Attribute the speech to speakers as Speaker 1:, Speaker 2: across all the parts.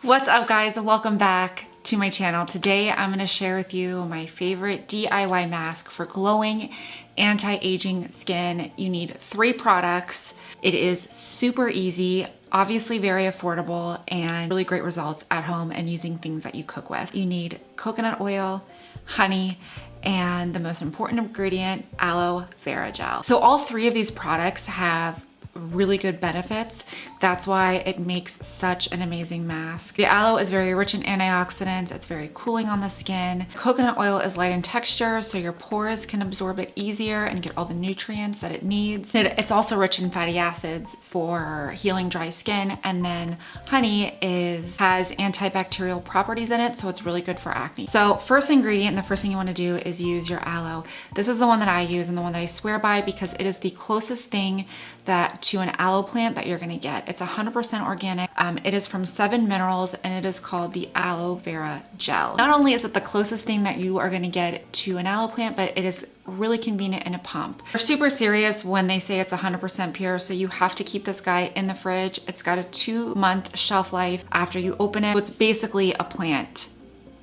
Speaker 1: What's up guys, and welcome back to my channel. Today I'm going to share with you my favorite DIY mask for glowing anti-aging skin. You need 3 products. It is super easy, obviously very affordable, and really great results at home and using things that you cook with. You need coconut oil, honey, and the most important ingredient, aloe vera gel. So all 3 of these products have really good benefits. That's why it makes such an amazing mask. The aloe is very rich in antioxidants. It's very cooling on the skin. Coconut oil is light in texture, so your pores can absorb it easier and get all the nutrients that it needs. It's also rich in fatty acids for healing dry skin. And then honey has antibacterial properties in it, so it's really good for acne. So first ingredient, and the first thing you want to do is use your aloe. This is the one that I use and the one that I swear by because it is the closest thing to an aloe plant that you're gonna get. It's 100% organic. It is from 7 Minerals and it is called the aloe vera gel. Not only is it the closest thing that you are gonna get to an aloe plant, but it is really convenient in a pump. They're super serious when they say it's 100% pure, so you have to keep this guy in the fridge. It's got a 2-month shelf life after you open it. So it's basically a plant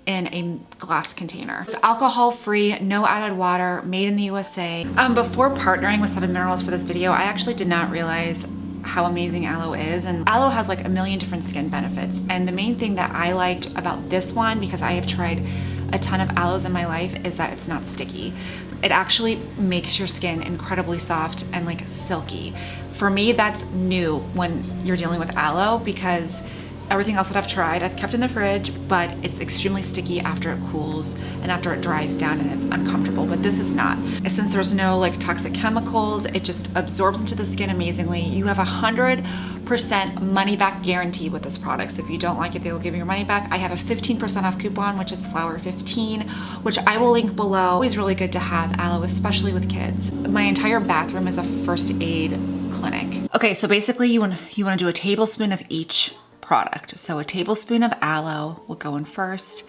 Speaker 1: in a glass container. It's alcohol-free, no added water, made in the USA. Before partnering with 7 Minerals for this video, I actually did not realize how amazing aloe is. And aloe has like a million different skin benefits. And the main thing that I liked about this one, because I have tried a ton of aloes in my life, is that it's not sticky. It actually makes your skin incredibly soft and like silky. For me, that's new when you're dealing with aloe, because everything else that I've tried, I've kept in the fridge, but it's extremely sticky after it cools and after it dries down and it's uncomfortable, but this is not. Since there's no like toxic chemicals, it just absorbs into the skin amazingly. You have 100% money back guarantee with this product. So if you don't like it, they will give you your money back. I have a 15% off coupon, which is flower15, which I will link below. Always really good to have aloe, especially with kids. My entire bathroom is a first aid clinic. Okay, so basically you want to do a tablespoon of each product. So a tablespoon of aloe will go in first.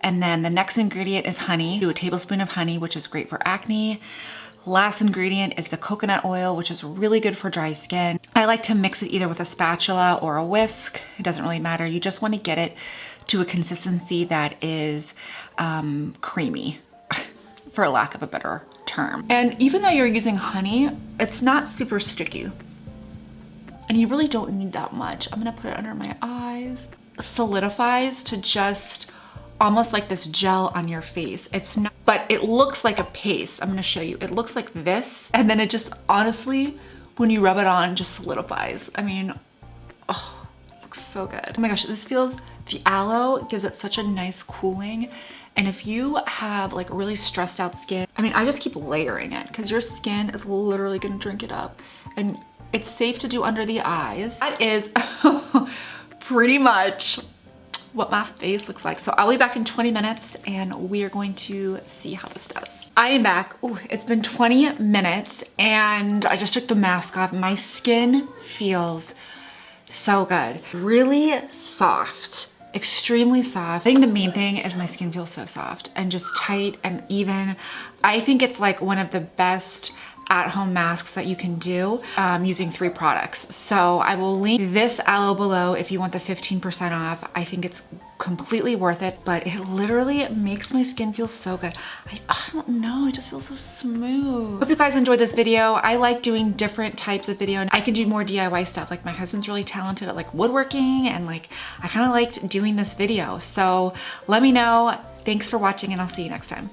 Speaker 1: And then the next ingredient is honey. Do a tablespoon of honey, which is great for acne. Last ingredient is the coconut oil, which is really good for dry skin. I like to mix it either with a spatula or a whisk. It doesn't really matter. You just want to get it to a consistency that is creamy, for lack of a better term. And even though you're using honey, it's not super sticky. And you really don't need that much. I'm gonna put it under my eyes. Solidifies to just almost like this gel on your face. It's not, but it looks like a paste. I'm gonna show you. It looks like this, and then it just, honestly, when you rub it on, just solidifies. I mean, oh, it looks so good. Oh my gosh, this feels, the aloe gives it such a nice cooling. And if you have like really stressed out skin, I mean, I just keep layering it because your skin is literally gonna drink it up. And it's safe to do under the eyes. That is pretty much what my face looks like. So I'll be back in 20 minutes and we are going to see how this does. I am back. Ooh, it's been 20 minutes and I just took the mask off. My skin feels so good. Really soft, extremely soft. I think the main thing is my skin feels so soft and just tight and even. I think it's like one of the best at-home masks that you can do using 3 products. So I will link this aloe below if you want the 15% off. I think it's completely worth it, but it literally makes my skin feel so good. I don't know, it just feels so smooth. Hope you guys enjoyed this video. I like doing different types of video and I can do more DIY stuff. Like my husband's really talented at like woodworking and like I kind of liked doing this video. So let me know. Thanks for watching and I'll see you next time.